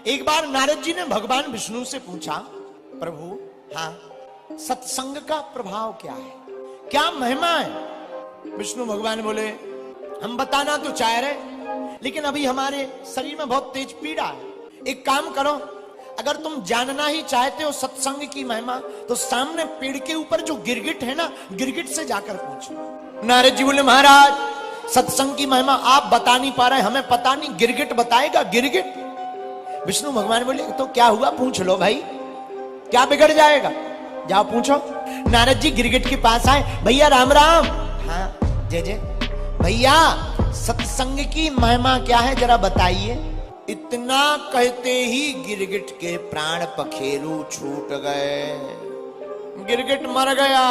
एक बार नारद जी ने भगवान विष्णु से पूछा, प्रभु हाँ सत्संग का प्रभाव क्या है, क्या महिमा है? विष्णु भगवान बोले, हम बताना तो चाह रहे, लेकिन अभी हमारे शरीर में बहुत तेज पीड़ा है। एक काम करो, अगर तुम जानना ही चाहते हो सत्संग की महिमा, तो सामने पेड़ के ऊपर जो गिरगिट है ना, गिरगिट से जाकर पूछो। नारद जी बोले, महाराज सत्संग की महिमा आप बता नहीं पा रहे, हमें पता नहीं, गिरगिट बताएगा। गिरगिट? विष्णु भगवान बोले, तो क्या हुआ, पूछ लो भाई, क्या बिगड़ जाएगा, जाओ पूछो। नारद जी गिरगिट के पास आए, भैया राम राम। हाँ जय जय। भैया सत्संग की महिमा क्या है, जरा बताइए। इतना कहते ही गिरगिट के प्राण पखेरु छूट गए, गिरगिट मर गया।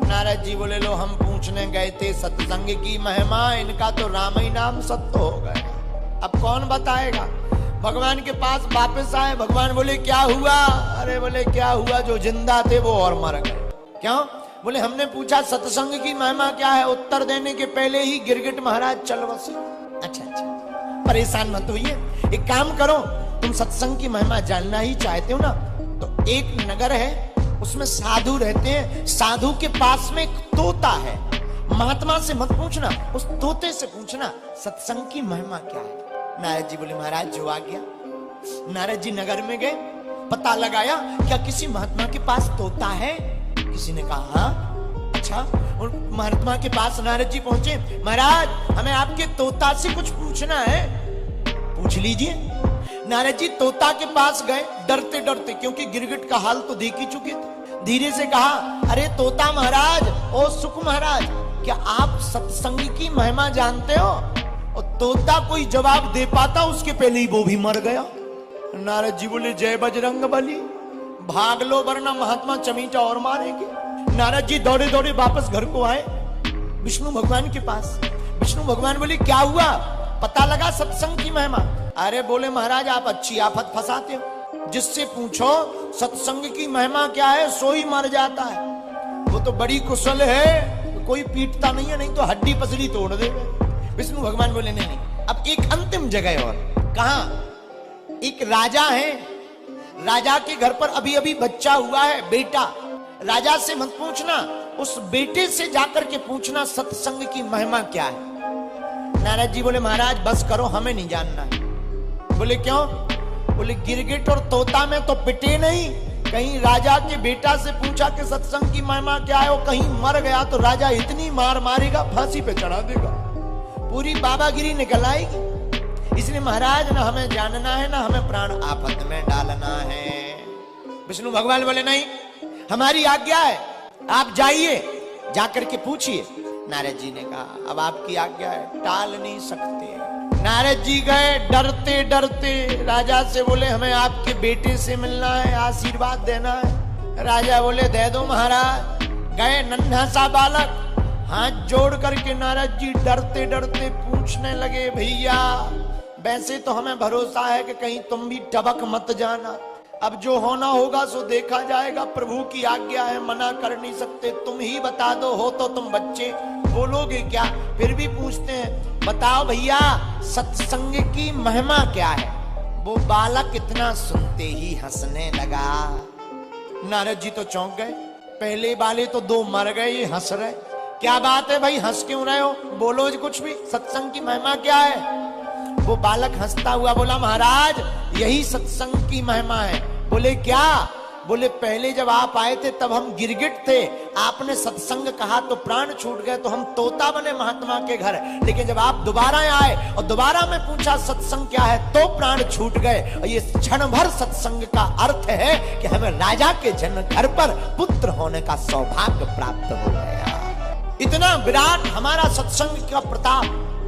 नारद जी बोले, लो हम पूछने गए थे सत्संग की महिमा, इनका तो राम ही नाम सत्य हो गया, अब कौन बताएगा। भगवान के पास वापस आए, भगवान बोले क्या हुआ? अरे बोले क्या हुआ, जो जिंदा थे वो और मर गए। क्यों? बोले हमने पूछा सत्संग की महिमा क्या है, उत्तर देने के पहले ही गिरगिट महाराज चल बसे। अच्छा अच्छा, परेशान मत होइए, एक काम करो, तुम सत्संग की महिमा जानना ही चाहते हो ना, तो एक नगर है, उसमें साधु रहते हैं, साधु के पास में एक तोता है। महात्मा से मत पूछना, उस तोते से पूछना सत्संग की महिमा क्या है। नारद जी बोले, महाराज जो आ गया। नारद जी नगर में गए, पता लगाया क्या किसी महात्मा के पास तोता है? किसी ने कहा हाँ। अच्छा, और महात्मा के पास नारद जी पहुंचे, महाराज हमें आपके तोता से कुछ पूछना है। पूछ लीजिए। नारद जी तोता के पास गए, डरते डरते, क्योंकि गिरगिट का हाल तो देख ही चुके थे। धीरे से कहा, अरे तोता महाराज, ओ सुख महाराज, क्या आप सत्संग की महिमा जानते हो? और तोता कोई जवाब दे पाता, उसके पहले ही वो भी मर गया। नारद जी बोले, जय बजरंग बली, भाग लो वरना महात्मा चमीटा और मारेंगे। नारद जी दौड़े दौड़े वापस घर को आए, विष्णु भगवान के पास। विष्णु भगवान बोले, क्या हुआ, पता लगा सत्संग की महिमा? अरे बोले महाराज आप अच्छी आफत फंसाते हो, जिससे पूछो सत्संग की महिमा क्या है, सो ही मर जाता है। वो तो बड़ी कुशल है, कोई पीटता नहीं है, नहीं तो हड्डी पसली तोड़ देगा। विष्णु भगवान बोले, नहीं, अब एक अंतिम जगह और। कहा? एक राजा है, राजा के घर पर अभी अभी बच्चा हुआ है, बेटा। राजा से मत पूछना, उस बेटे से जाकर के पूछना सत्संग की महिमा क्या है। नारद जी बोले, महाराज बस करो, हमें नहीं जानना है। बोले क्यों? बोले गिरगिट और तोता में तो पिटे नहीं, कहीं राजा के बेटा से पूछा कि सत्संग की महिमा क्या है, वो कहीं मर गया तो राजा इतनी मार मारेगा, फांसी पे चढ़ा देगा, पूरी बाबागिरी निकल आएगी। इसलिए महाराज ना हमें जानना है, ना हमें प्राण आफत में डालना है। विष्णु भगवान बोले, नहीं, हमारी आज्ञा है, आप जाइए, जाकर के पूछिए। नारद जी ने कहा, अब आपकी आज्ञा है, टाल नहीं सकते। नारद जी गए, डरते डरते राजा से बोले, हमें आपके बेटे से मिलना है, आशीर्वाद देना है। राजा बोले, दे दो महाराज। गए, नन्हा सा बालक हाथ जोड़ करके नारद जी डरते डरते पूछने लगे, भैया वैसे तो हमें भरोसा है कि कहीं तुम भी टबक मत जाना, अब जो होना होगा सो देखा जाएगा, प्रभु की आज्ञा है, मना कर नहीं सकते, तुम ही बता दो, हो तो तुम बच्चे, बोलोगे क्या? फिर भी पूछते हैं, बताओ भैया सत्संग की महिमा क्या है? वो बालक इतना सुनते ही हंसने लगा। नारद जी तो चौंक गए, पहले वाले तो दो मर गए, ये हंस रहे, क्या बात है भाई, हंस क्यों रहे हो, बोलो कुछ भी, सत्संग की महिमा क्या है? वो बालक हंसता हुआ बोला, महाराज यही सत्संग की महिमा है। बोले क्या? बोले पहले जब आप आए थे तब हम गिरगिट थे, आपने सत्संग कहा तो प्राण छूट गए, तो हम तोता बने महात्मा के घर, लेकिन जब आप दोबारा आए और दोबारा में पूछा सत्संग क्या है, तो प्राण छूट गए। और ये क्षण भर सत्संग का अर्थ है कि हमें राजा के जन्म घर पर पुत्र होने का सौभाग्य प्राप्त हो गया। इतना विराट हमारा सत्संग का प्रताप।